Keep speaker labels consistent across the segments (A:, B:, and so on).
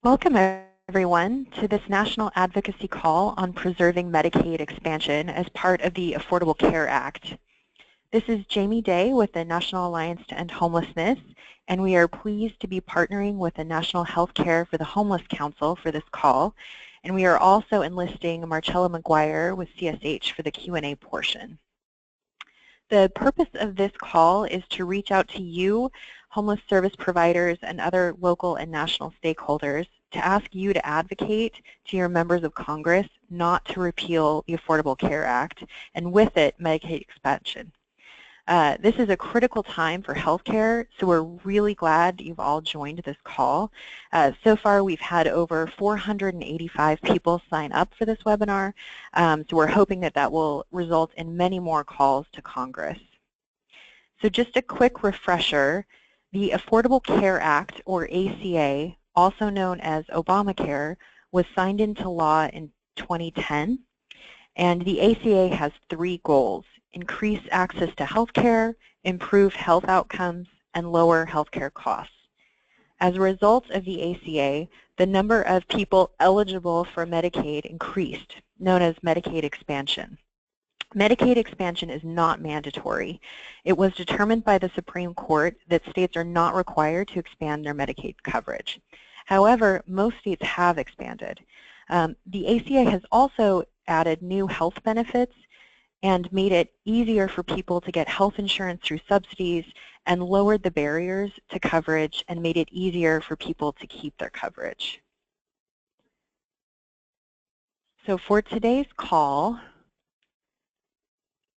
A: Welcome, everyone, to this national advocacy call on preserving Medicaid expansion as part of the Affordable Care Act. This is Jamie Day with the National Alliance to End Homelessness, and we are pleased to be partnering with the National Healthcare for the Homeless Council for this call, and we are also enlisting Marcella McGuire with CSH for the Q&A portion. The purpose of this call is to reach out to you, homeless service providers, and other local and national stakeholders to ask you to advocate to your members of Congress not to repeal the Affordable Care Act, and with it, Medicaid expansion. This is a critical time for healthcare, so we're really glad you've all joined this call. So far, we've had over 485 people sign up for this webinar, so we're hoping that that will result in many more calls to Congress. So just a quick refresher, the Affordable Care Act, or ACA, also known as Obamacare, was signed into law in 2010, and the ACA has 3 goals: increase access to health care, improve health outcomes, and lower health care costs. As a result of the ACA, the number of people eligible for Medicaid increased, known as Medicaid expansion. Medicaid expansion is not mandatory. It was determined by the Supreme Court that states are not required to expand their Medicaid coverage. However, most states have expanded. The ACA has also added new health benefits and made it easier for people to get health insurance through subsidies, and lowered the barriers to coverage and made it easier for people to keep their coverage. So for today's call,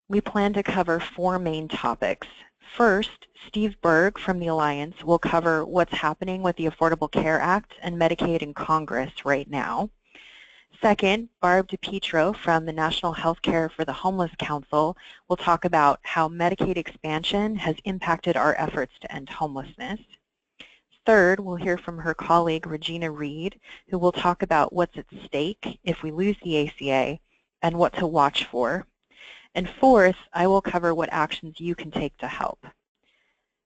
A: we plan to cover 4 main topics. First, Steve Berg from the Alliance will cover what's happening with the Affordable Care Act and Medicaid in Congress right now. Second, Barb DiPietro from the National Healthcare for the Homeless Council will talk about how Medicaid expansion has impacted our efforts to end homelessness. Third, we'll hear from her colleague Regina Reed, who will talk about what's at stake if we lose the ACA and what to watch for. And fourth, I will cover what actions you can take to help.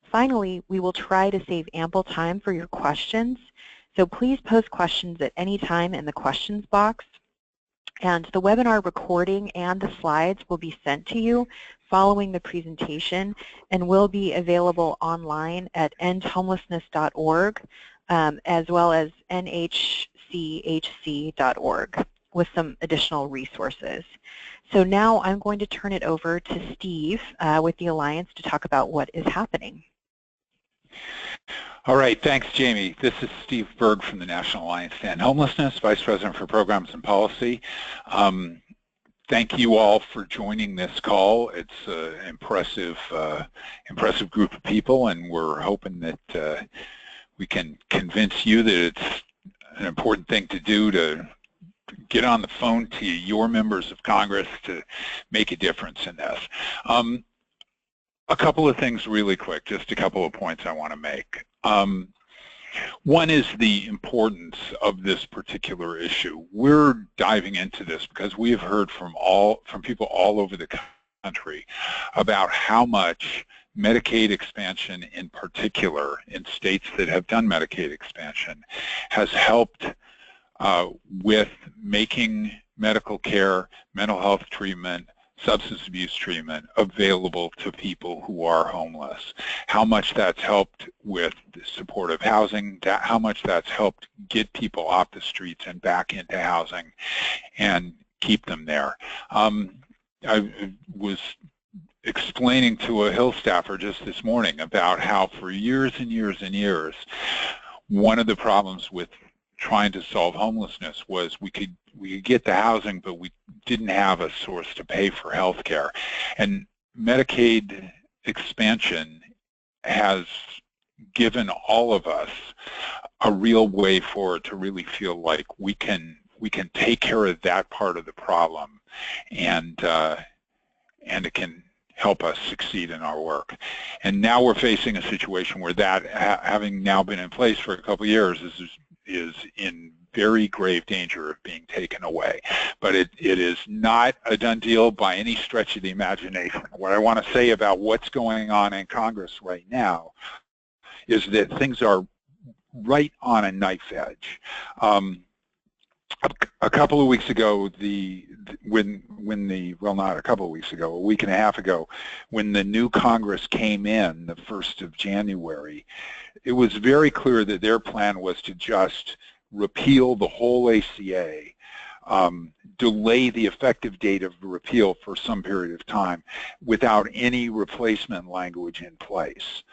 A: Finally, we will try to save ample time for your questions, so please post questions at any time in the questions box. And the webinar recording and the slides will be sent to you following the presentation and will be available online at endhomelessness.org as well as nhchc.org with some additional resources. So now I'm going to turn it over to Steve with the Alliance to talk about what is happening.
B: All right, thanks, Jamie. This is Steve Berg from the National Alliance to End Homelessness, Vice President for Programs and Policy. Thank you all for joining this call. It's an impressive group of people, and we're hoping that we can convince you that it's an important thing to do to get on the phone to your members of Congress to make a difference in this. A couple of things really quick, just a couple of points I want to make. One is the importance of this particular issue. We're diving into this because we have heard from people all over the country about how much Medicaid expansion in particular in states that have done Medicaid expansion has helped with making medical care, mental health treatment, substance abuse treatment available to people who are homeless. How much that's helped with supportive housing, how much that's helped get people off the streets and back into housing and keep them there. I was explaining to a Hill staffer just this morning about how for years and years and years, one of the problems with trying to solve homelessness was we could get the housing, but we didn't have a source to pay for health care. And Medicaid expansion has given all of us a real way forward to really feel like we can take care of that part of the problem, and it can help us succeed in our work. And now we're facing a situation where that, having now been in place for a couple of years, is in very grave danger of being taken away. But it is not a done deal by any stretch of the imagination. What I want to say about what's going on in Congress right now is that things are right on a knife edge. A couple of weeks ago, well, not a couple of weeks ago, a week and a half ago, when the new Congress came in, the 1st of January, it was very clear that their plan was to just repeal the whole ACA, delay the effective date of the repeal for some period of time without any replacement language in place.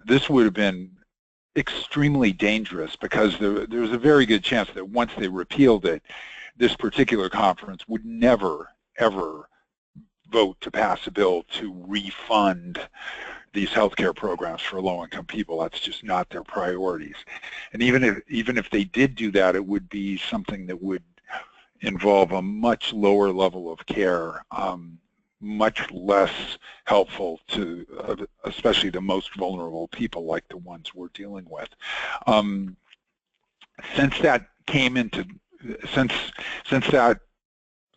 B: This would have been extremely dangerous because there's a very good chance that once they repealed it, this particular conference would never, ever vote to pass a bill to refund these healthcare programs for low-income people. That's just not their priorities. And even if they did do that, it would be something that would involve a much lower level of care, much less helpful to especially the most vulnerable people like the ones we're dealing with. Since that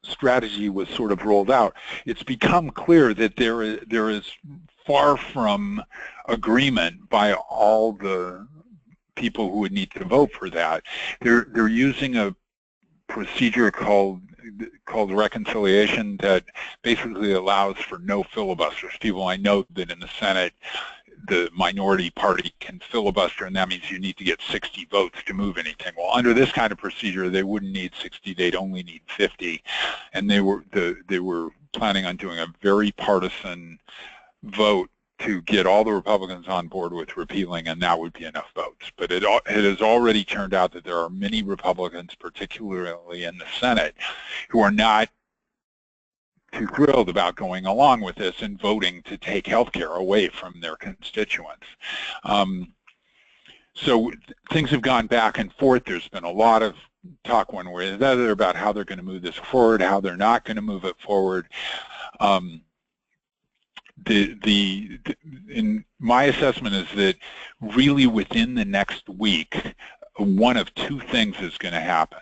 B: strategy was sort of rolled out, it's become clear that there is far from agreement by all the people who would need to vote for that. They're using a procedure called reconciliation that basically allows for no filibusters. People, I know that in the Senate, the minority party can filibuster, and that means you need to get 60 votes to move anything. Well, under this kind of procedure, they wouldn't need 60; they'd only need 50, and they were planning on doing a very partisan vote to get all the Republicans on board with repealing, and that would be enough votes. But it has already turned out that there are many Republicans, particularly in the Senate, who are not too thrilled about going along with this and voting to take health care away from their constituents. So things have gone back and forth. There's been a lot of talk one way or the other about how they're going to move this forward, how they're not going to move it forward. In my assessment is that really within the next week, one of two things is going to happen.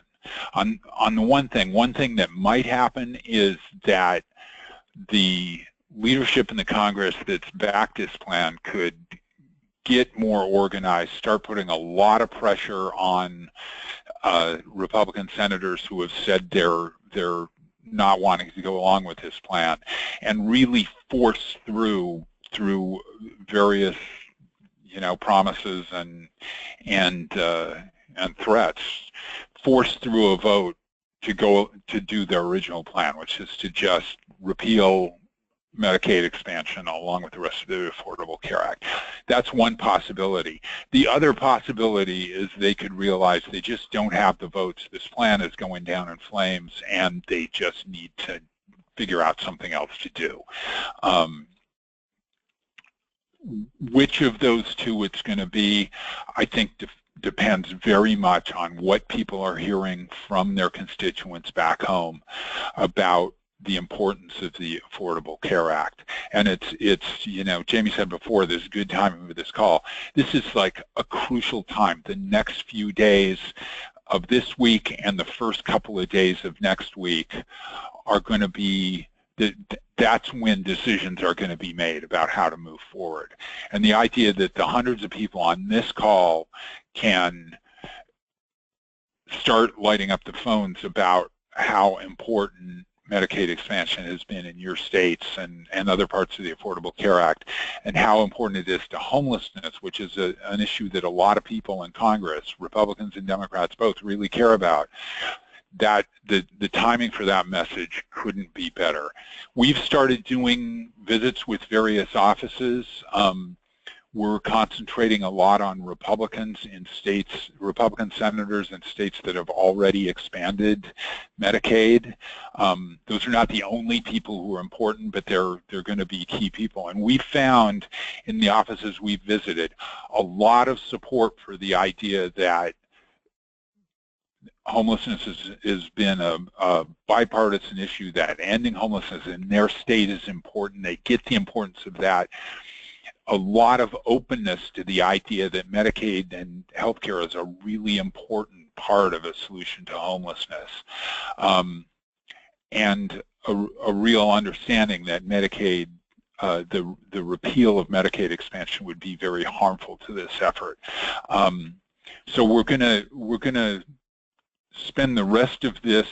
B: On the one thing that might happen is that the leadership in the Congress that's backed this plan could get more organized, start putting a lot of pressure on Republican senators who have said they're not wanting to go along with this plan, and really force through various, promises and threats, force through a vote to do their original plan, which is to just repeal Medicaid expansion along with the rest of the Affordable Care Act. That's one possibility. The other possibility is they could realize they just don't have the votes. This plan is going down in flames, and they just need to figure out something else to do. Which of those two it's going to be, I think depends very much on what people are hearing from their constituents back home about the importance of the Affordable Care Act. And it's Jamie said before, there's good timing with this call. This is like a crucial time. The next few days of this week and the first couple of days of next week are going to be, that's when decisions are going to be made about how to move forward. And the idea that the hundreds of people on this call can start lighting up the phones about how important Medicaid expansion has been in your states and other parts of the Affordable Care Act, and how important it is to homelessness, which is an issue that a lot of people in Congress, Republicans and Democrats both, really care about, that the timing for that message couldn't be better. We've started doing visits with various offices. We're concentrating a lot on Republicans in states, Republican senators in states that have already expanded Medicaid. Those are not the only people who are important, but they're going to be key people. And we found in the offices we've visited a lot of support for the idea that homelessness has been a bipartisan issue, that ending homelessness in their state is important. They get the importance of that. A lot of openness to the idea that Medicaid and healthcare is a really important part of a solution to homelessness, and a real understanding that Medicaid, the repeal of Medicaid expansion would be very harmful to this effort. So we're gonna spend the rest of this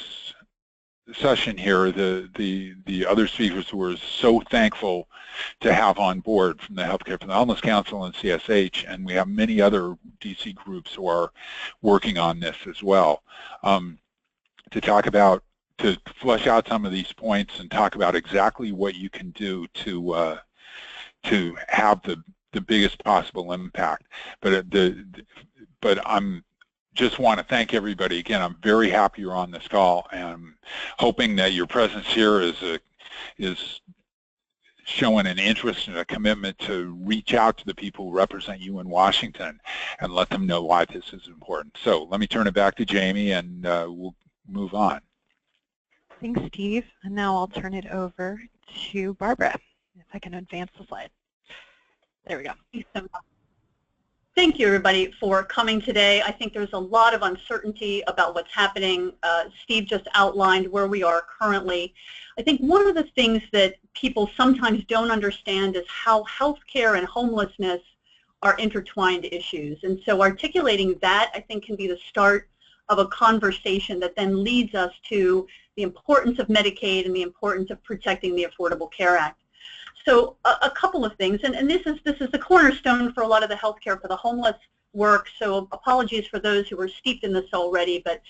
B: session here. The other speakers were so thankful to have on board from the Healthcare for the Homeless Council and CSH, and we have many other DC groups who are working on this as well, to flesh out some of these points and talk about exactly what you can do to have the biggest possible impact. But I'm just want to thank everybody again. I'm very happy you're on this call, and I'm hoping that your presence here is showing an interest and a commitment to reach out to the people who represent you in Washington and let them know why this is important. So let me turn it back to Jamie, and we'll move on.
A: Thanks, Steve. And now I'll turn it over to Barbara, if I can advance the slide. There we go.
C: Thank you, everybody, for coming today. I think there's a lot of uncertainty about what's happening. Steve just outlined where we are currently. I think one of the things that people sometimes don't understand is how healthcare and homelessness are intertwined issues. And so articulating that, I think, can be the start of a conversation that then leads us to the importance of Medicaid and the importance of protecting the Affordable Care Act. So a couple of things, and this is the cornerstone for a lot of the healthcare for the homeless work, so apologies for those who were steeped in this already, but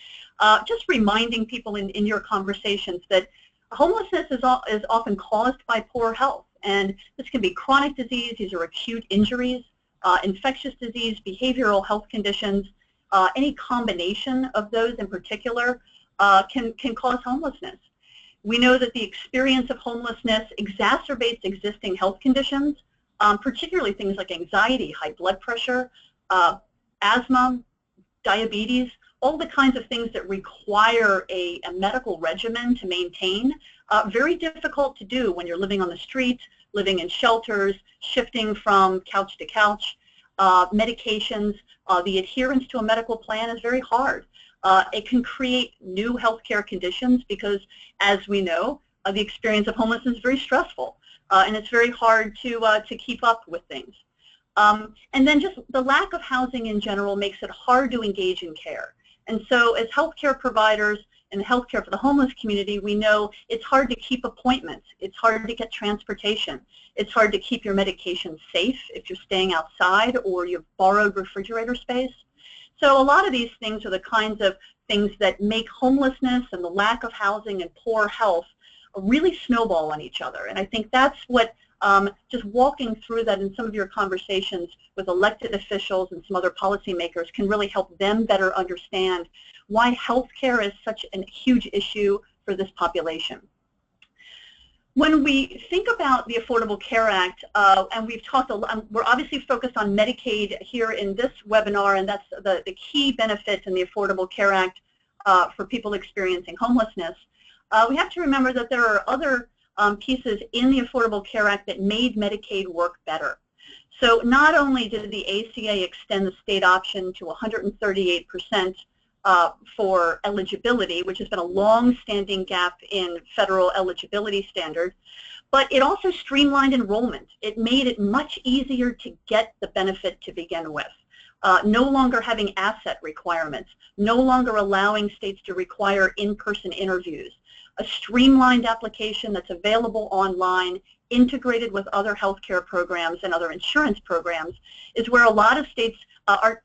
C: just reminding people in your conversations that homelessness is often caused by poor health, and this can be chronic disease, these are acute injuries, infectious disease, behavioral health conditions, any combination of those in particular can cause homelessness. We know that the experience of homelessness exacerbates existing health conditions, particularly things like anxiety, high blood pressure, asthma, diabetes, all the kinds of things that require a medical regimen to maintain. Very difficult to do when you're living on the street, living in shelters, shifting from couch to couch. Medications, the adherence to a medical plan is very hard. It can create new healthcare conditions because, as we know, the experience of homelessness is very stressful, and it's very hard to keep up with things. And then just the lack of housing in general makes it hard to engage in care. And so as healthcare providers and healthcare for the homeless community, we know it's hard to keep appointments. It's hard to get transportation. It's hard to keep your medication safe if you're staying outside or you've borrowed refrigerator space. So a lot of these things are the kinds of things that make homelessness and the lack of housing and poor health really snowball on each other. And I think that's what just walking through that in some of your conversations with elected officials and some other policymakers can really help them better understand why healthcare is such a huge issue for this population. When we think about the Affordable Care Act, and we've talked a lot, we're obviously focused on Medicaid here in this webinar, and that's the key benefits in the Affordable Care Act for people experiencing homelessness. We have to remember that there are other pieces in the Affordable Care Act that made Medicaid work better. So not only did the ACA extend the state option to 138% for eligibility, which has been a long-standing gap in federal eligibility standards, but it also streamlined enrollment. It made it much easier to get the benefit to begin with. No longer having asset requirements, no longer allowing states to require in-person interviews, a streamlined application that's available online, integrated with other healthcare programs and other insurance programs, is where a lot of states are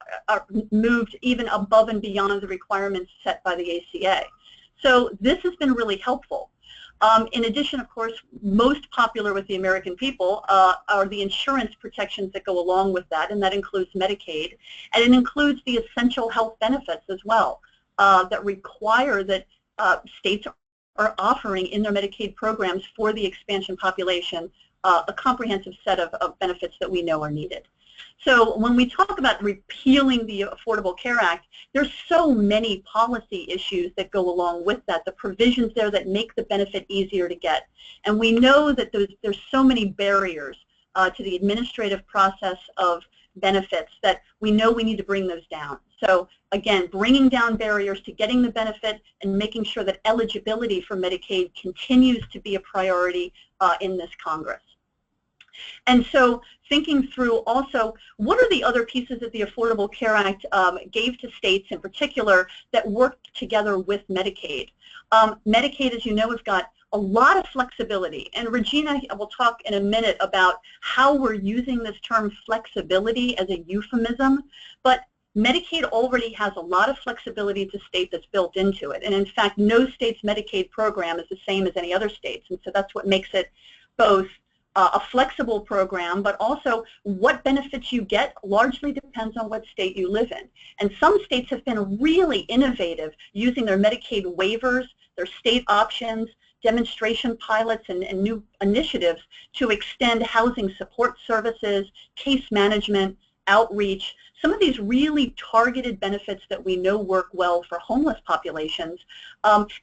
C: moved even above and beyond the requirements set by the ACA. So this has been really helpful. In addition, of course, most popular with the American people are the insurance protections that go along with that, and that includes Medicaid, and it includes the essential health benefits as well that require that states are offering in their Medicaid programs for the expansion population a comprehensive set of benefits that we know are needed. So when we talk about repealing the Affordable Care Act, there's so many policy issues that go along with that, the provisions there that make the benefit easier to get. And we know that there's so many barriers to the administrative process of benefits that we know we need to bring those down. So again, bringing down barriers to getting the benefit and making sure that eligibility for Medicaid continues to be a priority in this Congress. And so thinking through also, what are the other pieces that the Affordable Care Act gave to states in particular that worked together with Medicaid? Medicaid, as you know, has got a lot of flexibility. And Regina will talk in a minute about how we're using this term flexibility as a euphemism. But Medicaid already has a lot of flexibility to state that's built into it. And in fact, no state's Medicaid program is the same as any other state's. And so that's what makes it both a flexible program, but also what benefits you get largely depends on what state you live in. And some states have been really innovative using their Medicaid waivers, their state options, demonstration pilots, and new initiatives to extend housing support services, case management, outreach, some of these really targeted benefits that we know work well for homeless populations,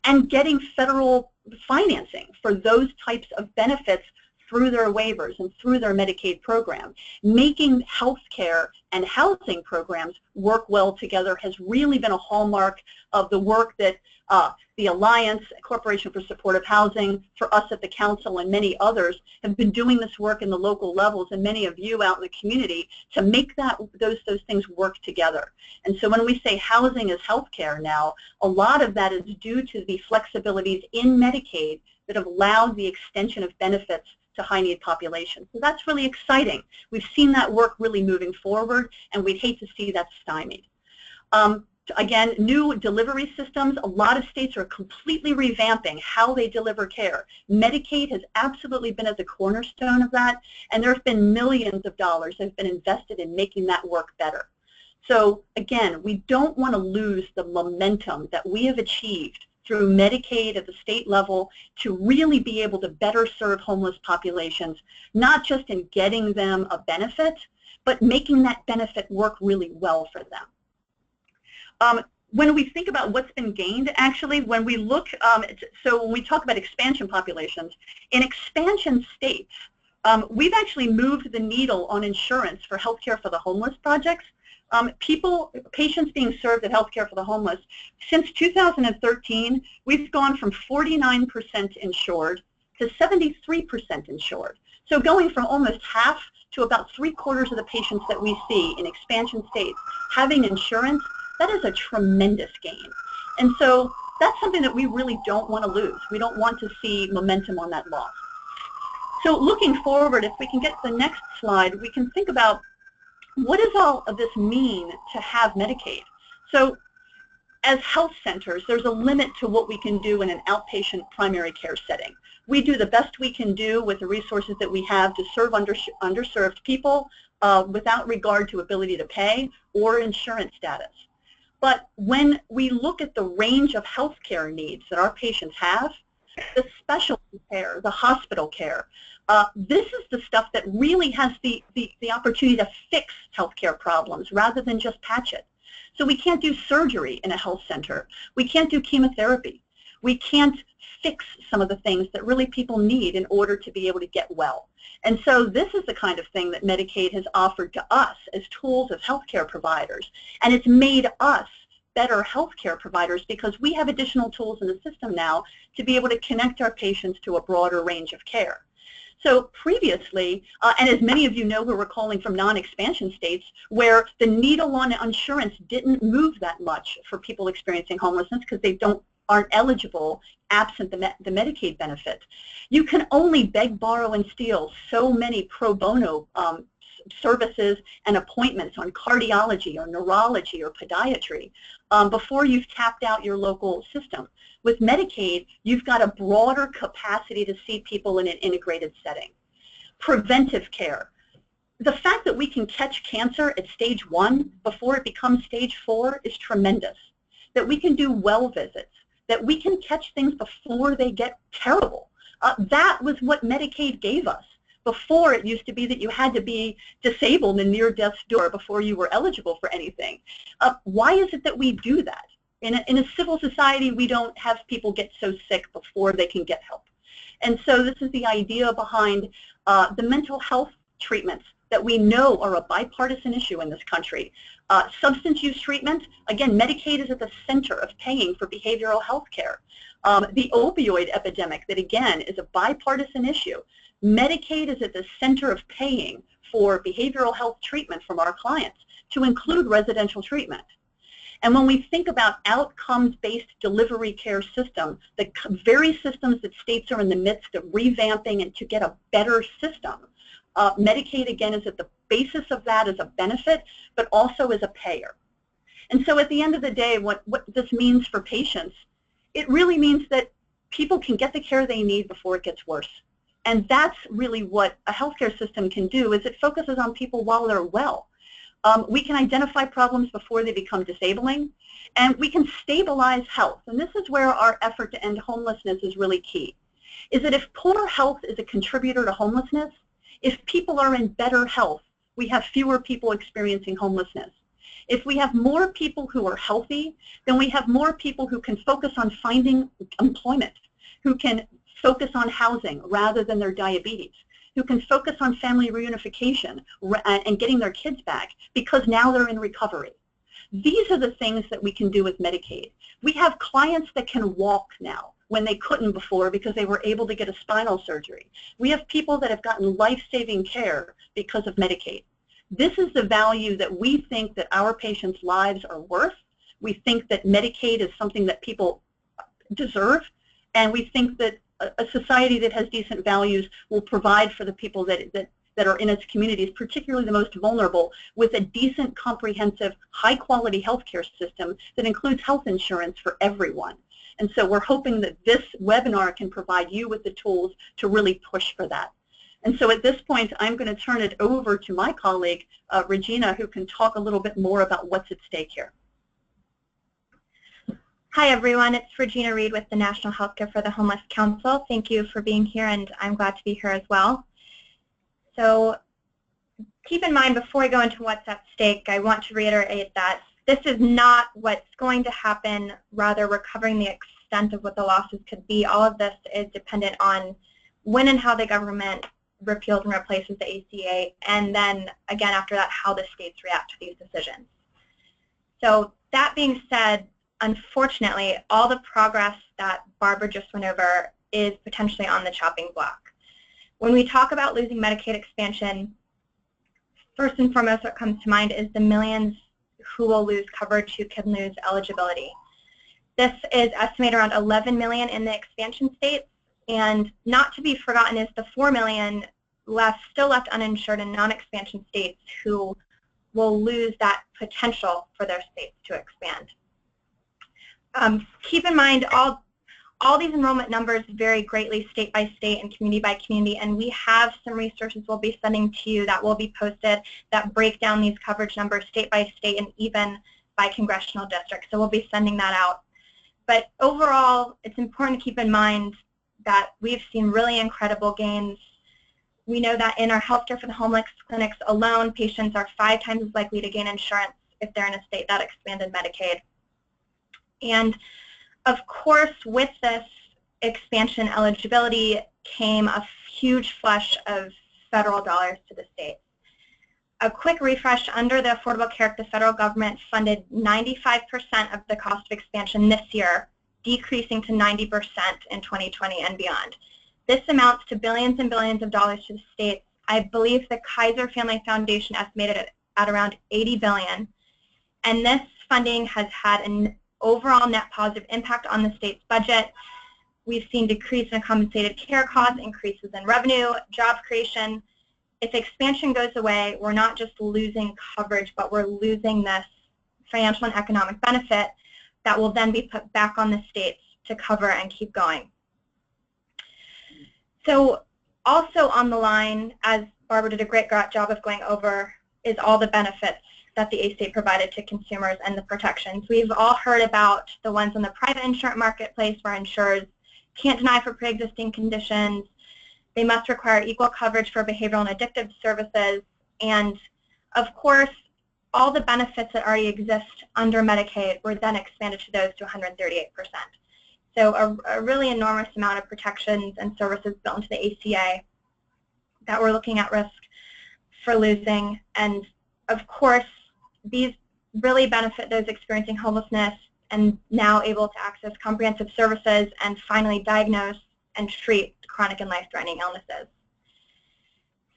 C: and getting federal financing for those types of benefits through their waivers and through their Medicaid program. Making health care and housing programs work well together has really been a hallmark of the work that the Alliance, Corporation for Supportive Housing, for us at the Council, and many others have been doing this work in the local levels, and many of you out in the community, to make those things work together. And so when we say housing is health care now, a lot of that is due to the flexibilities in Medicaid that have allowed the extension of benefits to high-need populations. So that's really exciting. We've seen that work really moving forward, and we'd hate to see that stymied. Again, new delivery systems. A lot of states are completely revamping how they deliver care. Medicaid has absolutely been at the cornerstone of that, and there have been millions of dollars that have been invested in making that work better. So again, we don't want to lose the momentum that we have achieved through Medicaid at the state level to really be able to better serve homeless populations, not just in getting them a benefit, but making that benefit work really well for them. When we think about what's been gained, actually, when we look, so when we talk about expansion populations, in expansion states, we've actually moved the needle on insurance for healthcare for the homeless projects. Patients being served at healthcare for the homeless, since 2013, we've gone from 49% insured to 73% insured. So going from almost half to about 3/4 of the patients that we see in expansion states having insurance, that is a tremendous gain. And so that's something that we really don't want to lose. We don't want to see momentum on that loss. So looking forward, if we can get to the next slide, we can think about what does all of this mean to have Medicaid? So as health centers, there's a limit to what we can do in an outpatient primary care setting. We do the best we can do with the resources that we have to serve underserved people without regard to ability to pay or insurance status. But when we look at the range of healthcare needs that our patients have, the specialty care, the hospital care, this is the stuff that really has the opportunity to fix healthcare problems rather than just patch it. So we can't do surgery in a health center. We can't do chemotherapy. We can't fix some of the things that really people need in order to be able to get well. And so this is the kind of thing that Medicaid has offered to us as tools as healthcare providers. And it's made us better healthcare providers because we have additional tools in the system now to be able to connect our patients to a broader range of care. So previously, and as many of you know who were calling from non-expansion states, where the needle on insurance didn't move that much for people experiencing homelessness because they aren't eligible absent the Medicaid benefit. You can only beg, borrow, and steal so many pro bono services and appointments on cardiology or neurology or podiatry before you've tapped out your local system. With Medicaid, you've got a broader capacity to see people in an integrated setting. Preventive care. The fact that we can catch cancer at stage 1 before it becomes stage 4 is tremendous. That we can do well visits. That we can catch things before they get terrible. That was what Medicaid gave us. Before, it used to be that you had to be disabled and near death's door before you were eligible for anything. Why is it that we do that? In a civil society, we don't have people get so sick before they can get help. And so this is the idea behind the mental health treatments that we know are a bipartisan issue in this country. Substance use treatment, again, Medicaid is at the center of paying for behavioral health care. The opioid epidemic, that again is a bipartisan issue. Medicaid is at the center of paying for behavioral health treatment from our clients, to include residential treatment. And when we think about outcomes-based delivery care system, the very systems that states are in the midst of revamping and to get a better system, Medicaid, again, is at the basis of that as a benefit, but also as a payer. And so at the end of the day, what this means for patients, it really means that people can get the care they need before it gets worse. And that's really what a healthcare system can do, is it focuses on people while they're well. We can identify problems before they become disabling, and we can stabilize health. And this is where our effort to end homelessness is really key, is that if poor health is a contributor to homelessness, if people are in better health, we have fewer people experiencing homelessness. If we have more people who are healthy, then we have more people who can focus on finding employment, who can focus on housing rather than their diabetes, who can focus on family reunification and getting their kids back because now they're in recovery. These are the things that we can do with Medicaid. We have clients that can walk now when they couldn't before because they were able to get a spinal surgery. We have people that have gotten life-saving care because of Medicaid. This is the value that we think that our patients' lives are worth. We think that Medicaid is something that people deserve, and we think that a society that has decent values will provide for the people that are in its communities, particularly the most vulnerable, with a decent, comprehensive, high-quality healthcare system that includes health insurance for everyone. And so we're hoping that this webinar can provide you with the tools to really push for that. And so at this point, I'm going to turn it over to my colleague, Regina, who can talk a little bit more about what's at stake here.
D: Hi, everyone. It's Regina Reed with the National Healthcare for the Homeless Council. Thank you for being here, and I'm glad to be here as well. So keep in mind, before I go into what's at stake, I want to reiterate that this is not what's going to happen, rather recovering the extent of what the losses could be. All of this is dependent on when and how the government repeals and replaces the ACA, and then again after that, how the states react to these decisions. So that being said, unfortunately, all the progress that Barbara just went over is potentially on the chopping block. When we talk about losing Medicaid expansion, first and foremost what comes to mind is the millions who will lose coverage, who can lose eligibility. This is estimated around 11 million in the expansion states, and not to be forgotten is the 4 million still left uninsured in non-expansion states who will lose that potential for their states to expand. Keep in mind, all these enrollment numbers vary greatly state by state and community by community, and we have some resources we'll be sending to you that will be posted that break down these coverage numbers state by state and even by congressional district. So we'll be sending that out. But overall, it's important to keep in mind that we've seen really incredible gains. We know that in our healthcare for the homeless clinics alone, patients are 5 times as likely to gain insurance if they're in a state that expanded Medicaid. And of course, with this expansion eligibility came a huge flush of federal dollars to the states. A quick refresh, under the Affordable Care Act, the federal government funded 95% of the cost of expansion this year, decreasing to 90% in 2020 and beyond. This amounts to billions and billions of dollars to the states. I believe the Kaiser Family Foundation estimated it at around 80 billion. And this funding has had an overall net positive impact on the state's budget. We've seen decrease in compensated care costs, increases in revenue, job creation. If expansion goes away, we're not just losing coverage, but we're losing this financial and economic benefit that will then be put back on the states to cover and keep going. So also on the line, as Barbara did a great job of going over, is all the benefits that the ACA provided to consumers and the protections. We've all heard about the ones in the private insurance marketplace where insurers can't deny for pre-existing conditions. They must require equal coverage for behavioral and addictive services. And of course, all the benefits that already exist under Medicaid were then expanded to those to 138%. So a really enormous amount of protections and services built into the ACA that we're looking at risk for losing. And of course, these really benefit those experiencing homelessness and now able to access comprehensive services and finally diagnose and treat chronic and life-threatening illnesses.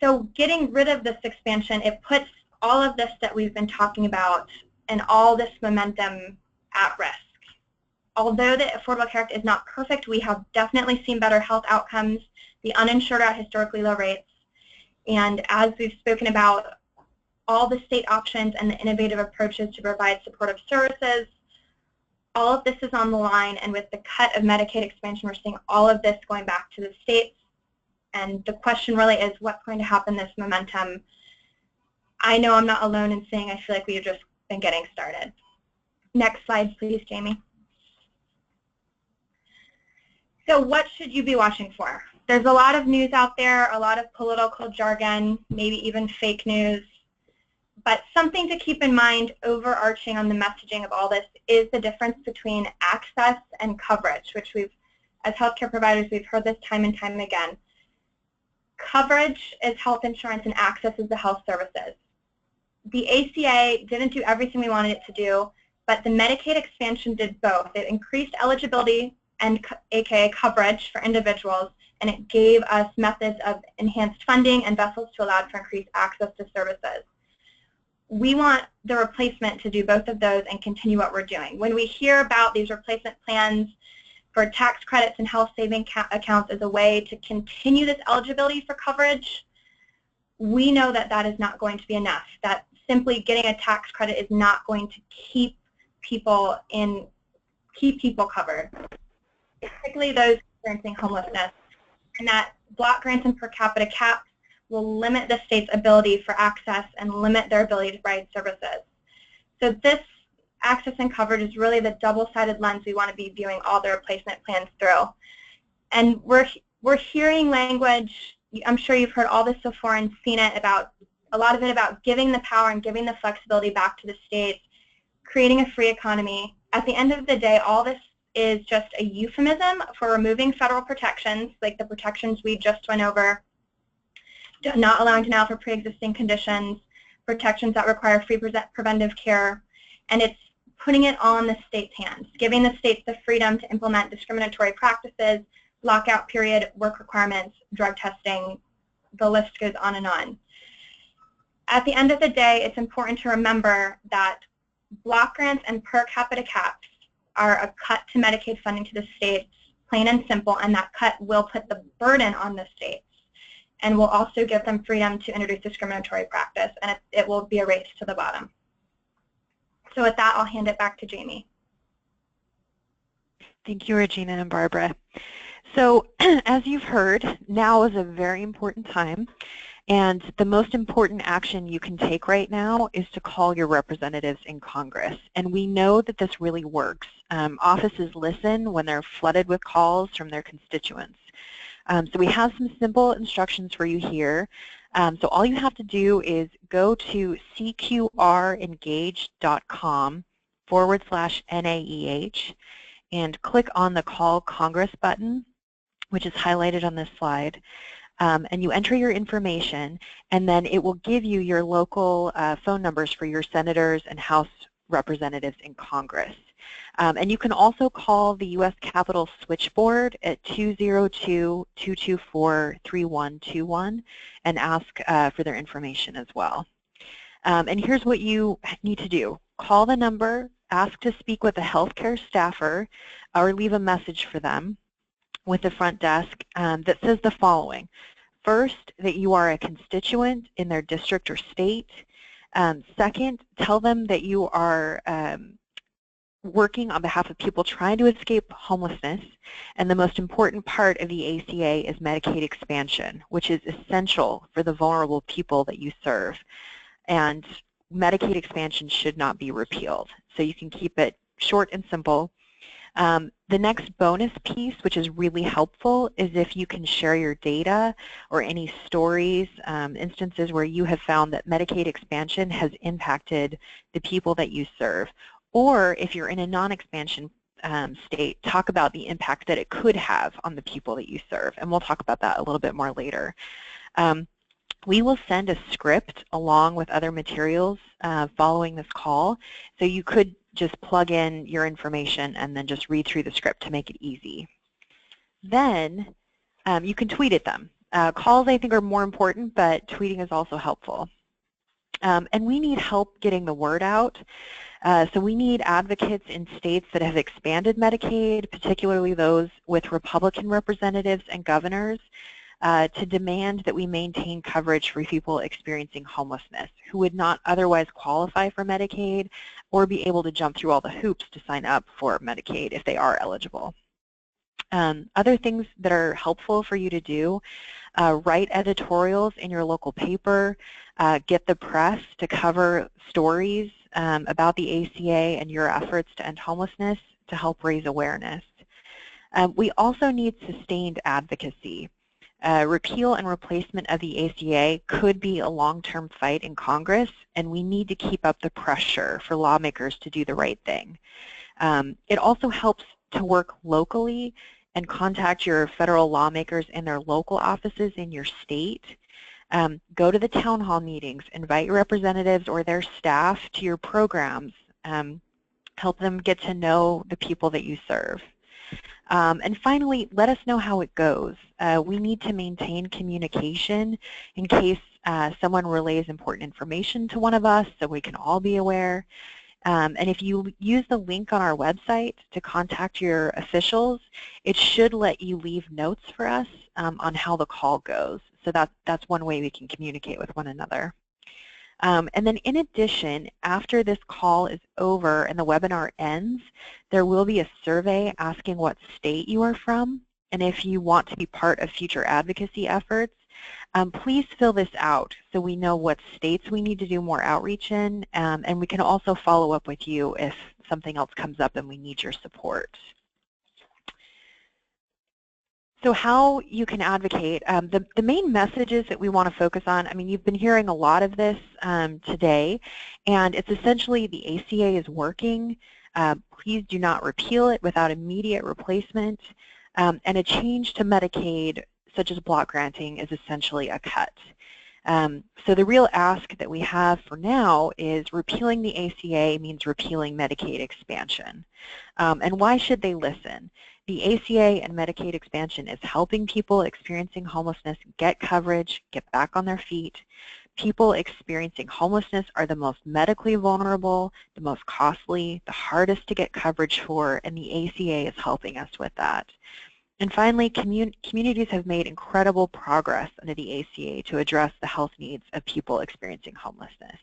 D: So getting rid of this expansion, it puts all of this that we've been talking about and all this momentum at risk. Although the Affordable Care Act is not perfect, we have definitely seen better health outcomes, the uninsured are at historically low rates, and as we've spoken about, all the state options and the innovative approaches to provide supportive services, all of this is on the line, and with the cut of Medicaid expansion, we're seeing all of this going back to the states. And the question really is, what's going to happen this momentum? I know I'm not alone in saying I feel like we've just been getting started. Next slide, please, Jamie. So what should you be watching for? There's a lot of news out there, a lot of political jargon, maybe even fake news. But something to keep in mind overarching on the messaging of all this is the difference between access and coverage, which we've, as healthcare providers, we've heard this time and time again. Coverage is health insurance and access is the health services. The ACA didn't do everything we wanted it to do, but the Medicaid expansion did both. It increased eligibility and aka coverage for individuals, and it gave us methods of enhanced funding and vessels to allow for increased access to services. We want the replacement to do both of those and continue what we're doing. When we hear about these replacement plans for tax credits and health saving accounts as a way to continue this eligibility for coverage, we know that that is not going to be enough, that simply getting a tax credit is not going to keep people covered, particularly those experiencing homelessness, and that block grants and per capita caps will limit the state's ability for access and limit their ability to provide services. So this access and coverage is really the double-sided lens we want to be viewing all the replacement plans through. And we're hearing language, I'm sure you've heard all this before and seen it about, a lot of it about giving the power and giving the flexibility back to the states, creating a free economy. At the end of the day, all this is just a euphemism for removing federal protections, like the protections we just went over, not allowing denial for pre-existing conditions, protections that require free preventive care, and it's putting it on the state's hands, giving the states the freedom to implement discriminatory practices, lockout period, work requirements, drug testing, the list goes on and on. At the end of the day, it's important to remember that block grants and per capita caps are a cut to Medicaid funding to the states, plain and simple, and that cut will put the burden on the states and will also give them freedom to introduce discriminatory practice, and it will be a race to the bottom. So with that, I'll hand it back to Jamie.
A: Thank you, Regina and Barbara. So as you've heard, now is a very important time, and the most important action you can take right now is to call your representatives in Congress. And we know that this really works. Offices listen when they're flooded with calls from their constituents. So we have some simple instructions for you here. So all you have to do is go to cqrengage.com/NAEH and click on the Call Congress button, which is highlighted on this slide. And you enter your information, and then it will give you your local phone numbers for your senators and House representatives in Congress. And you can also call the U.S. Capitol switchboard at 202-224-3121 and ask for their information as well. And here's what you need to do. Call the number, ask to speak with a healthcare staffer, or leave a message for them with the front desk that says the following. First, that you are a constituent in their district or state. Second, tell them that you are working on behalf of people trying to escape homelessness, and the most important part of the ACA is Medicaid expansion, which is essential for the vulnerable people that you serve. And Medicaid expansion should not be repealed, so you can keep it short and simple. The next bonus piece, which is really helpful, is if you can share your data or any stories, instances where you have found that Medicaid expansion has impacted the people that you serve. Or if you're in a non-expansion state, talk about the impact that it could have on the people that you serve. And we'll talk about that a little bit more later. We will send a script along with other materials following this call. So you could just plug in your information and then just read through the script to make it easy. Then you can tweet at them. Calls, I think, are more important, but tweeting is also helpful. And we need help getting the word out. So we need advocates in states that have expanded Medicaid, particularly those with Republican representatives and governors, to demand that we maintain coverage for people experiencing homelessness who would not otherwise qualify for Medicaid or be able to jump through all the hoops to sign up for Medicaid if they are eligible. Other things that are helpful for you to do, write editorials in your local paper, get the press to cover stories about the ACA and your efforts to end homelessness to help raise awareness. We also need sustained advocacy. Repeal and replacement of the ACA could be a long-term fight in Congress, and we need to keep up the pressure for lawmakers to do the right thing. It also helps to work locally and contact your federal lawmakers in their local offices in your state. Go to the town hall meetings, invite your representatives or their staff to your programs, help them get to know the people that you serve. And finally, let us know how it goes. We need to maintain communication in case someone relays important information to one of us so we can all be aware. And if you use the link on our website to contact your officials, it should let you leave notes for us on how the call goes. So that's one way we can communicate with one another. And then in addition, after this call is over and the webinar ends, there will be a survey asking what state you are from. And if you want to be part of future advocacy efforts, please fill this out so we know what states we need to do more outreach in, and we can also follow up with you if something else comes up and we need your support. So how you can advocate, the main messages that we want to focus on, I mean, you've been hearing a lot of this today, and it's essentially the ACA is working. Please do not repeal it without immediate replacement, and a change to Medicaid such as block granting is essentially a cut. So the real ask that we have for now is repealing the ACA means repealing Medicaid expansion. And why should they listen? The ACA and Medicaid expansion is helping people experiencing homelessness get coverage, get back on their feet. People experiencing homelessness are the most medically vulnerable, the most costly, the hardest to get coverage for, and the ACA is helping us with that. And finally, communities have made incredible progress under the ACA to address the health needs of people experiencing homelessness.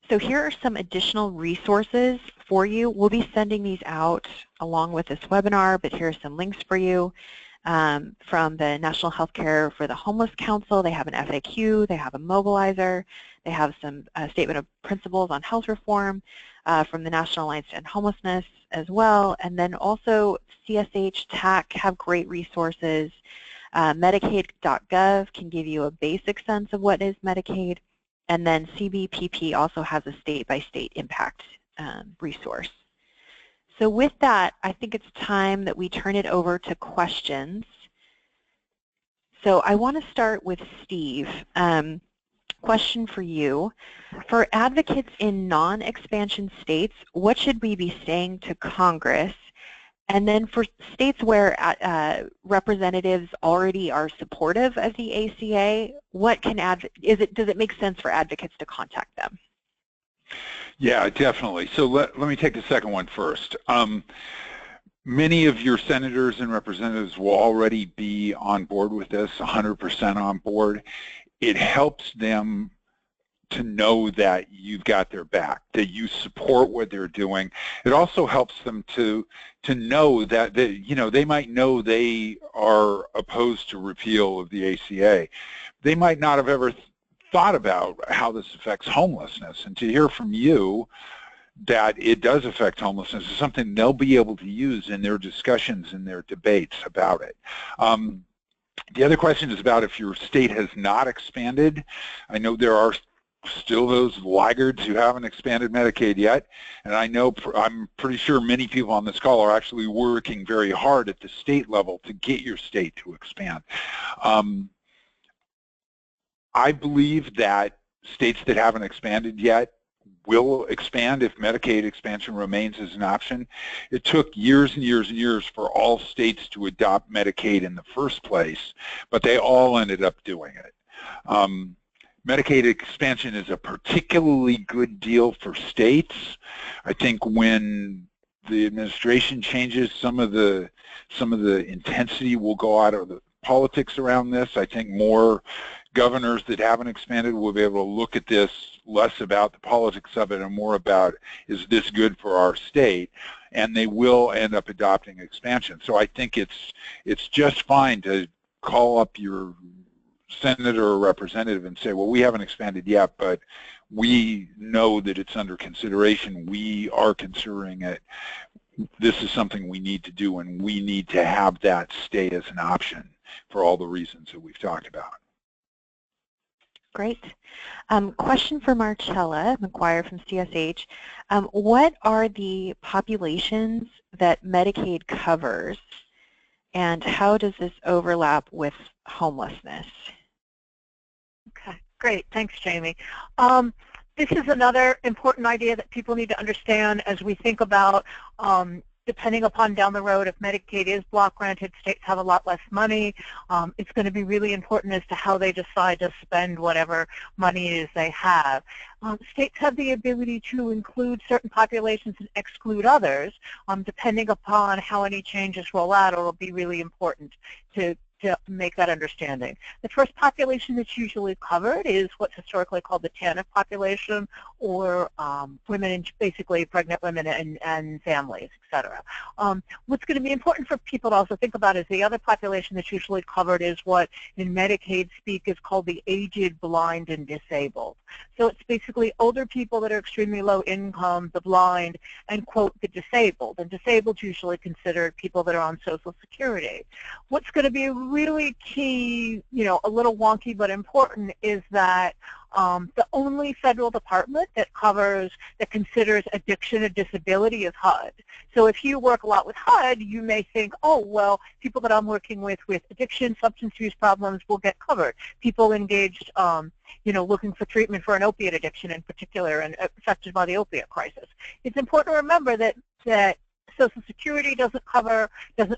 A: So here are some additional resources for you. We'll be sending these out along with this webinar, but here are some links for you from the National Healthcare for the Homeless Council. They have an FAQ, they have a mobilizer, they have some statement of principles on health reform from the National Alliance to End Homelessness as well, and then also CSH, TAC have great resources. Medicaid.gov can give you a basic sense of what is Medicaid, and then CBPP also has a state-by-state impact resource. So with that, I think it's time that we turn it over to questions. So I want to start with Steve. Question for you. For advocates in non-expansion states, what should we be saying to Congress? And then for states where representatives already are supportive of the ACA, what can does it make sense for advocates to contact them?
B: Yeah, definitely. So let me take the second one first. Many of your senators and representatives will already be on board with this, 100% on board. It helps them to know that you've got their back, that you support what they're doing. It also helps them to know that they might know they are opposed to repeal of the ACA. They might not have ever thought about how this affects homelessness, and to hear from you that it does affect homelessness is something they'll be able to use in their discussions and their debates about it. The other question is about if your state has not expanded. I know there are still those laggards who haven't expanded Medicaid yet, and I'm pretty sure many people on this call are actually working very hard at the state level to get your state to expand. I believe that states that haven't expanded yet will expand if Medicaid expansion remains as an option. It took years and years and years for all states to adopt Medicaid in the first place, but they all ended up doing it. Medicaid expansion is a particularly good deal for states. I think when the administration changes, some of the intensity will go out of the politics around this. I think more governors that haven't expanded will be able to look at this less about the politics of it and more about, is this good for our state? And they will end up adopting expansion. So I think it's just fine to call up your senator or representative and say, well, we haven't expanded yet, but we know that it's under consideration. We are considering it. This is something we need to do, and we need to have that stay as an option for all the reasons that we've talked about.
A: Great. Question for Marcella McGuire from CSH. What are the populations that Medicaid covers, and how does this overlap with homelessness?
E: Okay, great. Thanks, Jamie. This is another important idea that people need to understand as we think about depending upon down the road, if Medicaid is block granted, states have a lot less money. It's going to be really important as to how they decide to spend whatever money it is they have. States have the ability to include certain populations and exclude others, depending upon how any changes roll out. It'll be really important to make that understanding. The first population that's usually covered is what's historically called the TANF population, or women, and basically pregnant women and families, etc. What's going to be important for people to also think about is the other population that's usually covered is what in Medicaid speak is called the aged, blind, and disabled. So it's basically older people that are extremely low income, the blind, and quote, the disabled. And disabled is usually considered people that are on Social Security. What's going to be really key, a little wonky but important, is that the only federal department that considers addiction a disability is HUD. So if you work a lot with HUD, you may think, oh, well, people that I'm working with addiction, substance use problems will get covered. People engaged, looking for treatment for an opiate addiction in particular and affected by the opiate crisis. It's important to remember that Social Security doesn't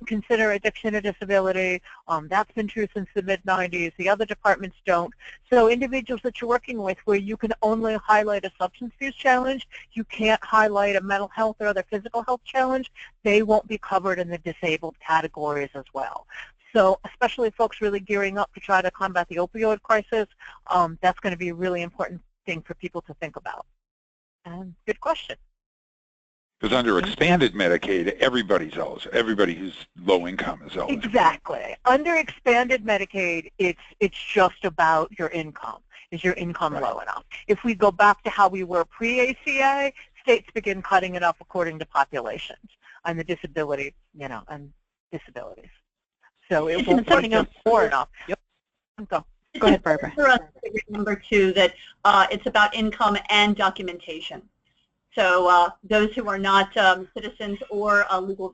E: consider addiction a disability. That's been true since the mid-90s. The other departments don't. So individuals that you're working with where you can only highlight a substance use challenge, you can't highlight a mental health or other physical health challenge, they won't be covered in the disabled categories as well. So especially folks really gearing up to try to combat the opioid crisis, that's going to be a really important thing for people to think about. Good question.
B: Because under expanded Medicaid, everybody's eligible. Everybody who's low income is eligible.
E: Exactly. Under expanded Medicaid, it's just about your income. Is your income low enough? If we go back to how we were pre-ACA, states begin cutting it up according to populations and the disability, and disabilities. So it won't be poor enough. Yep. Go ahead, Barbara.
C: For us to remember too that it's about income and documentation. So those who are not citizens or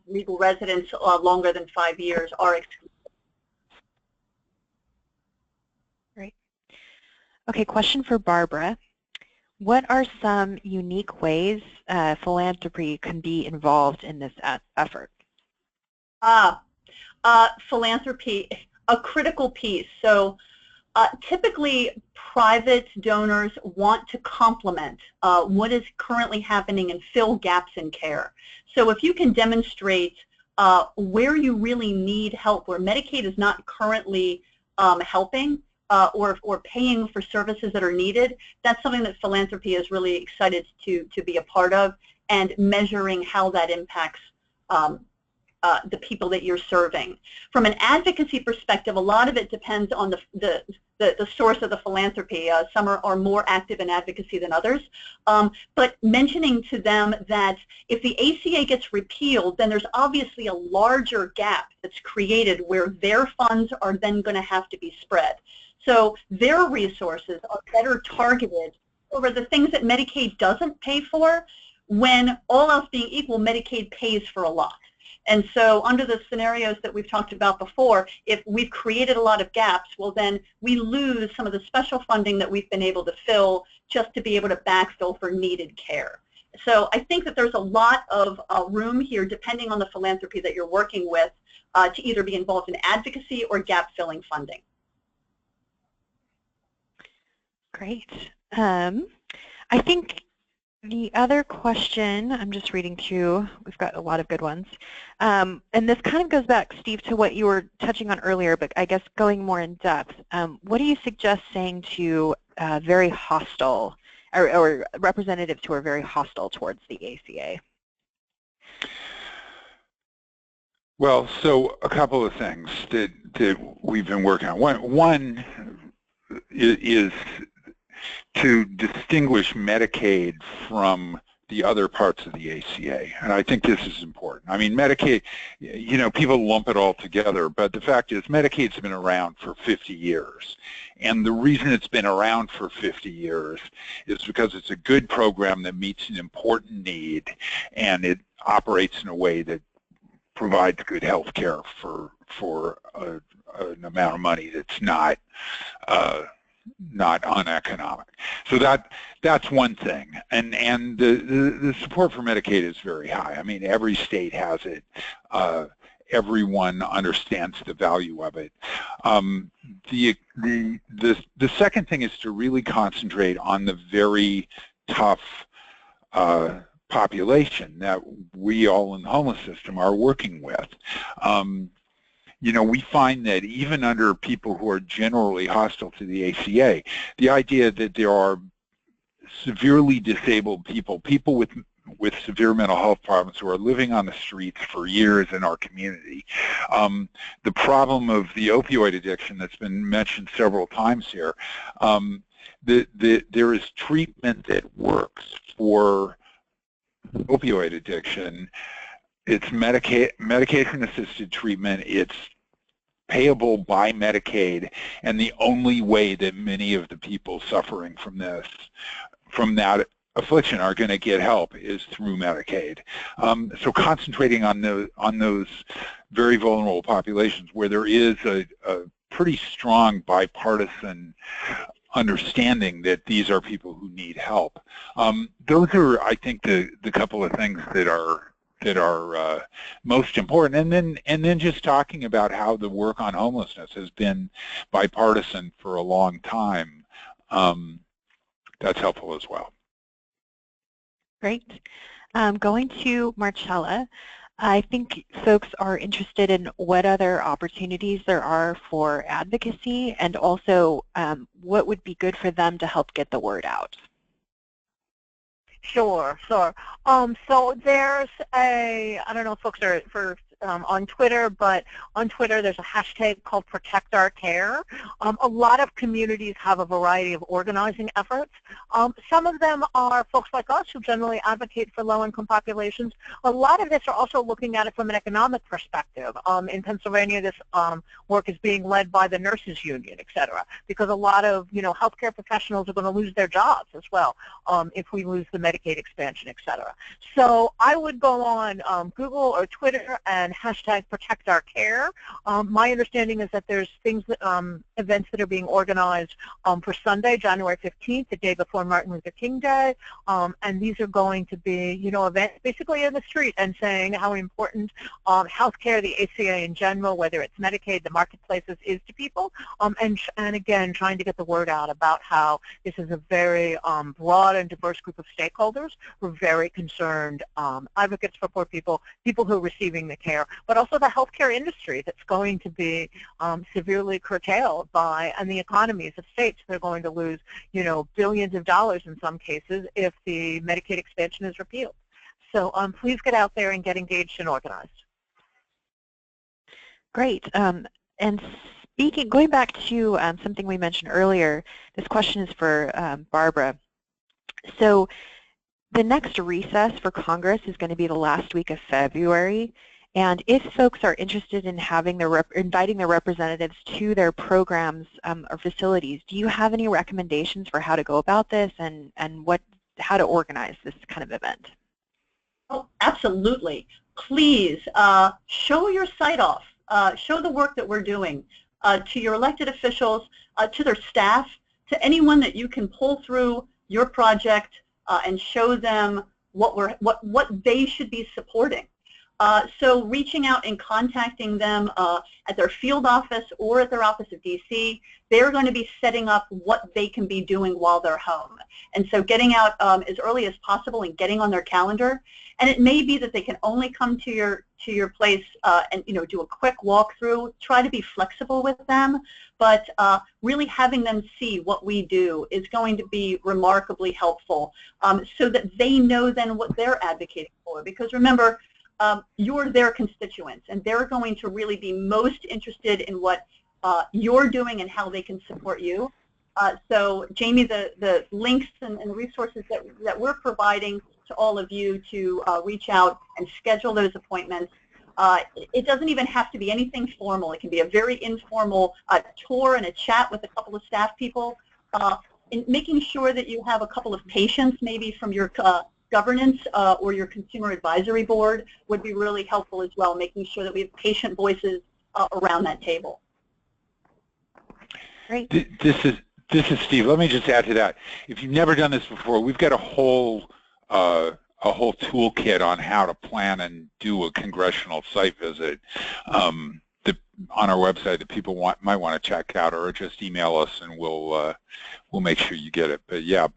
C: legal residents longer than 5 years are excluded.
A: Great. Okay, question for Barbara. What are some unique ways philanthropy can be involved in this effort?
C: Philanthropy, a critical piece. So typically, private donors want to complement what is currently happening and fill gaps in care. So if you can demonstrate where you really need help, where Medicaid is not currently helping or paying for services that are needed, that's something that philanthropy is really excited to be a part of, and measuring how that impacts the people that you're serving. From an advocacy perspective, a lot of it depends on the source of the philanthropy. Some are more active in advocacy than others. But mentioning to them that if the ACA gets repealed, then there's obviously a larger gap that's created where their funds are then going to have to be spread. So their resources are better targeted over the things that Medicaid doesn't pay for, when all else being equal, Medicaid pays for a lot. And so under the scenarios that we've talked about before, if we've created a lot of gaps, well then we lose some of the special funding that we've been able to fill just to be able to backfill for needed care. So I think that there's a lot of room here, depending on the philanthropy that you're working with, to either be involved in advocacy or gap-filling funding.
A: Great. I think the other question, I'm just reading through, we've got a lot of good ones. And this kind of goes back, Steve, to what you were touching on earlier, but I guess going more in depth. What do you suggest saying to very hostile, or representatives who are very hostile towards the ACA?
B: Well, so a couple of things that we've been working on. One is to distinguish Medicaid from the other parts of the ACA, and I think this is important. I mean, Medicaid, you know, people lump it all together, but the fact is Medicaid's been around for 50 years, and the reason it's been around for 50 years is because it's a good program that meets an important need, and it operates in a way that provides good health care for an amount of money that's not uneconomic. So that's one thing, and the support for Medicaid is very high. I mean, every state has it. Everyone understands the value of it. The second thing is to really concentrate on the very tough population that we all in the homeless system are working with. You know, we find that even under people who are generally hostile to the ACA, the idea that there are severely disabled people with severe mental health problems who are living on the streets for years in our community. The problem of the opioid addiction that's been mentioned several times here, there is treatment that works for opioid addiction. It's medication-assisted treatment. It's payable by Medicaid, and the only way that many of the people suffering from that affliction are going to get help is through Medicaid. So concentrating on those very vulnerable populations where there is a pretty strong bipartisan understanding that these are people who need help. Those are, I think, the couple of things that are most important, and then just talking about how the work on homelessness has been bipartisan for a long time. That's helpful as well.
A: Great. Going to Marcella, I think folks are interested in what other opportunities there are for advocacy, and also what would be good for them to help get the word out.
E: Sure. So there's I don't know if folks are on Twitter, but on Twitter there's a hashtag called Protect Our Care. A lot of communities have a variety of organizing efforts. Some of them are folks like us who generally advocate for low-income populations. A lot of this are also looking at it from an economic perspective. In Pennsylvania, this work is being led by the nurses union, et cetera, because a lot of healthcare professionals are going to lose their jobs as well if we lose the Medicaid expansion, et cetera. So I would go on Google or Twitter and hashtag Protect Our Care. My understanding is that there's things that, events that are being organized for Sunday, January 15th, the day before Martin Luther King Day, and these are going to be, events basically in the street and saying how important healthcare, the ACA in general, whether it's Medicaid, the marketplaces, is to people, and again, trying to get the word out about how this is a very broad and diverse group of stakeholders who are very concerned advocates for poor people, people who are receiving the care, but also the healthcare industry that's going to be severely curtailed by, and the economies of states that are going to lose, billions of dollars in some cases if the Medicaid expansion is repealed. So please get out there and get engaged and organized.
A: Great. And going back to something we mentioned earlier, this question is for Barbara. So the next recess for Congress is going to be the last week of February. And if folks are interested in inviting their representatives to their programs or facilities, do you have any recommendations for how to go about this and how to organize this kind of event?
C: Oh, absolutely. Please show your site off. Show the work that we're doing to your elected officials, to their staff, to anyone that you can pull through your project and show them what they should be supporting. So reaching out and contacting them at their field office or at their office of DC, they're going to be setting up what they can be doing while they're home. And so getting out as early as possible and getting on their calendar. And it may be that they can only come to your place and do a quick walkthrough. Try to be flexible with them, but really having them see what we do is going to be remarkably helpful, so that they know then what they're advocating for. Because remember, you're their constituents, and they're going to really be most interested in what you're doing and how they can support you. So Jamie, the links and resources that we're providing to all of you to reach out and schedule those appointments, it doesn't even have to be anything formal. It can be a very informal tour and a chat with a couple of staff people, in making sure that you have a couple of patients maybe from your governance or your consumer advisory board would be really helpful as well, making sure that we have patient voices around that table.
A: Great.
B: This is Steve. Let me just add to that. If you've never done this before, we've got a whole toolkit on how to plan and do a congressional site visit on our website that people might want to check out, or just email us and we'll make sure you get it. But yeah,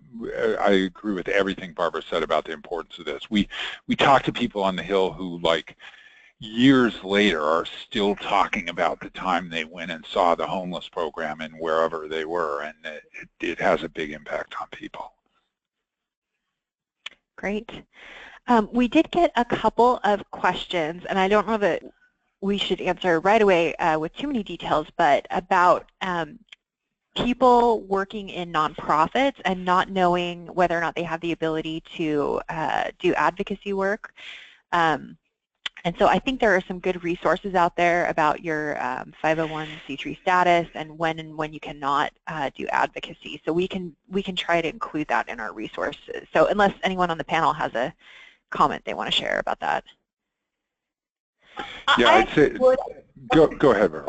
B: I agree with everything Barbara said about the importance of this. We talk to people on the Hill who, like, years later are still talking about the time they went and saw the homeless program and wherever they were, and it has a big impact on people.
A: Great. We did get a couple of questions, and I don't know that we should answer right away with too many details, but about people working in nonprofits and not knowing whether or not they have the ability to do advocacy work. And so I think there are some good resources out there about your 501c3 status and when you cannot do advocacy. So we can try to include that in our resources. So unless anyone on the panel has a comment they want to share about that.
B: Yeah, I'd say go ahead, Vera.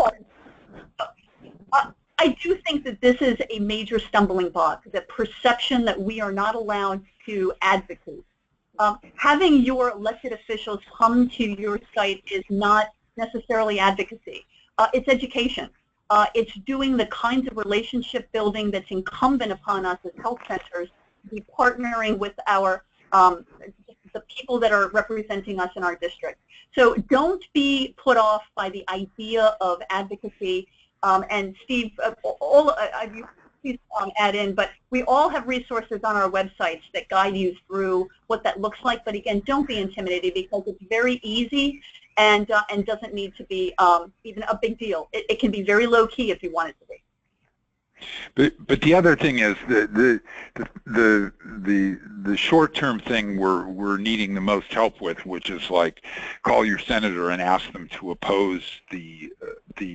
C: I do think that this is a major stumbling block, the perception that we are not allowed to advocate. Having your elected officials come to your site is not necessarily advocacy. It's education. It's doing the kinds of relationship building that's incumbent upon us as health centers to be partnering with our the people that are representing us in our district. So don't be put off by the idea of advocacy. And Steve, please add in, but we all have resources on our websites that guide you through what that looks like. But again, don't be intimidated, because it's very easy and doesn't need to be even a big deal. It can be very low key if you want it to be.
B: But the other thing is the short-term thing we're needing the most help with, which is like call your senator and ask them to oppose the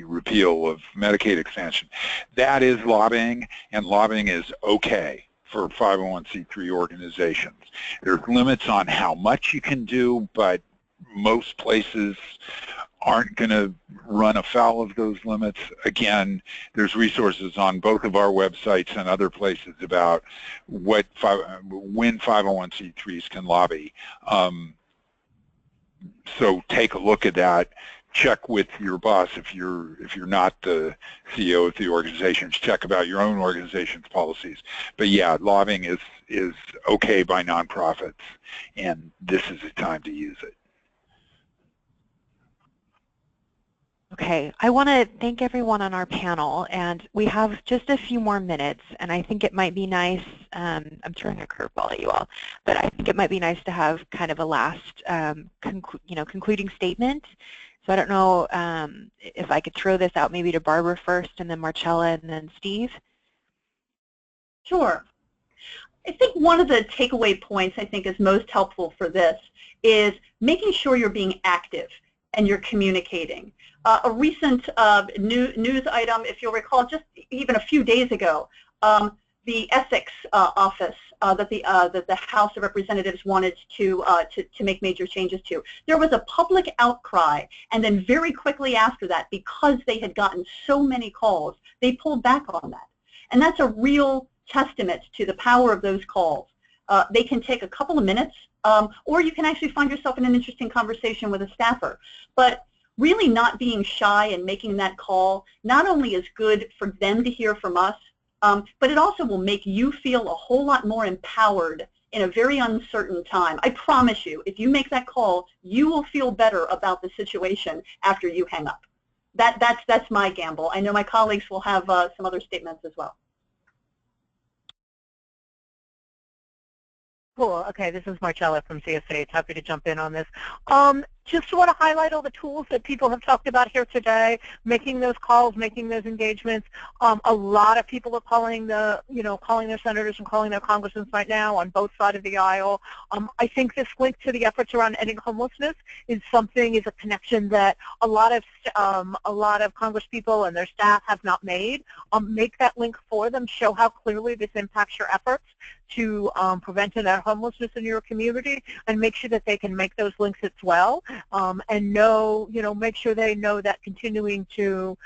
B: repeal of Medicaid expansion. That is lobbying, and lobbying is okay for 501c3 organizations. There's limits on how much you can do, but most places aren't going to run afoul of those limits. Again, there's resources on both of our websites and other places about when 501c3s can lobby. So take a look at that. Check with your boss if you're not the CEO of the organization. Check about your own organization's policies. But yeah, lobbying is okay by nonprofits, and this is the time to use it.
A: Okay, I want to thank everyone on our panel, and we have just a few more minutes, and I think it might be nice, I'm throwing a curveball at you all, but I think it might be nice to have kind of a last concluding statement. So I don't know if I could throw this out maybe to Barbara first, and then Marcella, and then Steve.
C: Sure. I think one of the takeaway points I think is most helpful for this is making sure you're being active and you're communicating. A recent news item, if you'll recall, just even a few days ago, the ethics office that the House of Representatives wanted to make major changes to. There was a public outcry, and then very quickly after that, because they had gotten so many calls, they pulled back on that. And that's a real testament to the power of those calls. They can take a couple of minutes, or you can actually find yourself in an interesting conversation with a staffer. But really not being shy and making that call not only is good for them to hear from us, but it also will make you feel a whole lot more empowered in a very uncertain time. I promise you, if you make that call, you will feel better about the situation after you hang up. That's my gamble. I know my colleagues will have some other statements as well.
E: Cool. Okay, this is Marcella from CSH. Happy to jump in on this. Just want to highlight all the tools that people have talked about here today, making those calls, making those engagements. A lot of people are calling calling their senators and calling their congressmen right now on both sides of the aisle. I think this link to the efforts around ending homelessness is a connection that a lot of congresspeople and their staff have not made. Make that link for them, show how clearly this impacts your efforts to prevent homelessness in your community, and make sure that they can make those links as well. And make sure they know that continuing to,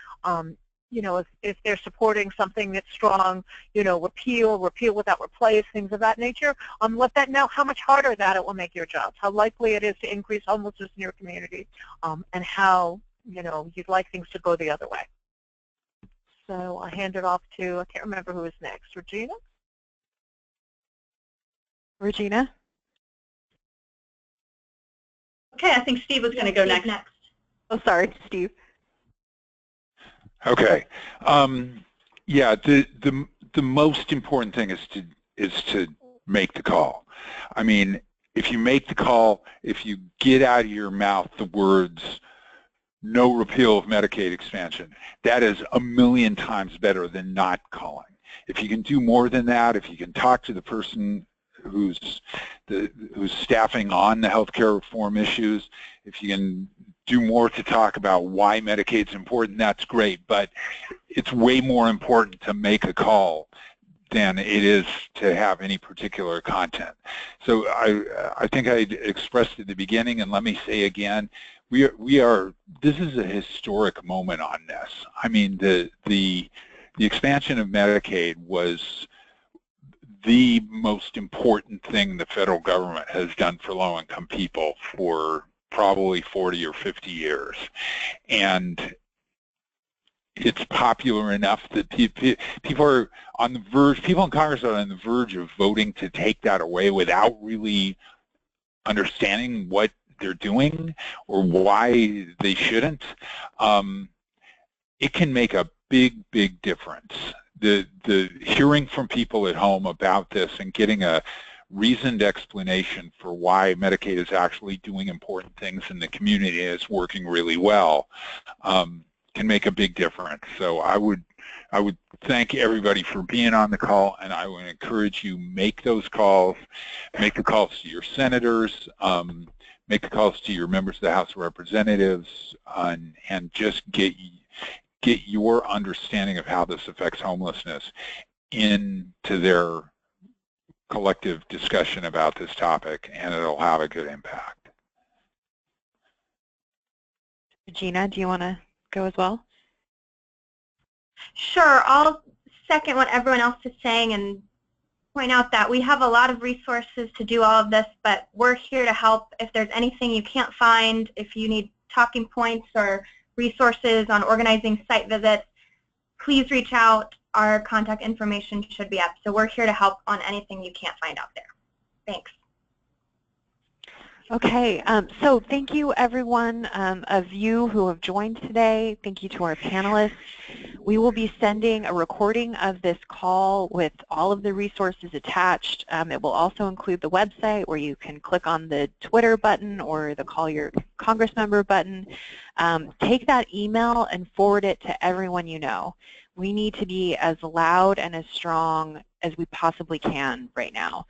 E: if they're supporting something that's strong, repeal without replace, things of that nature, let that know how much harder that it will make your jobs, how likely it is to increase homelessness in your community, and how, you'd like things to go the other way. So I'll hand it off to, I can't remember who is next, Regina?
A: Regina?
C: Okay, I think Steve was going to go next.
A: Oh, sorry, Steve.
B: Okay. Yeah, the most important thing is to make the call. I mean, if you make the call, if you get out of your mouth the words "no repeal of Medicaid expansion," that is 1,000,000 times better than not calling. If you can do more than that, if you can talk to the person who's staffing on the healthcare reform issues, if you can do more to talk about why Medicaid's important, that's great. But it's way more important to make a call than it is to have any particular content. So I think I expressed at the beginning, and let me say again, this is a historic moment on this. I mean, the expansion of Medicaid was the most important thing the federal government has done for low-income people for probably 40 or 50 years. And it's popular enough that people are on the verge, people in Congress are on the verge of voting to take that away without really understanding what they're doing or why they shouldn't. It can make a big, big difference. The hearing from people at home about this and getting a reasoned explanation for why Medicaid is actually doing important things in the community and is working really well can make a big difference. So I would thank everybody for being on the call, and I would encourage you, make those calls, make the calls to your senators, make the calls to your members of the House of Representatives, and just get your understanding of how this affects homelessness into their collective discussion about this topic, and it'll have a good impact.
A: Regina, do you want to go as well?
D: Sure. I'll second what everyone else is saying and point out that we have a lot of resources to do all of this, but we're here to help. If there's anything you can't find, if you need talking points or resources on organizing site visits, please reach out. Our contact information should be up. So we're here to help on anything you can't find out there. Thanks.
A: Okay, so thank you everyone of you who have joined today. Thank you to our panelists. We will be sending a recording of this call with all of the resources attached. It will also include the website where you can click on the Twitter button or the Call Your Congress Member button. Take that email and forward it to everyone you know. We need to be as loud and as strong as we possibly can right now.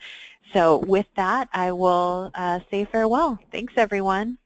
A: So with that, I will say farewell. Thanks, everyone.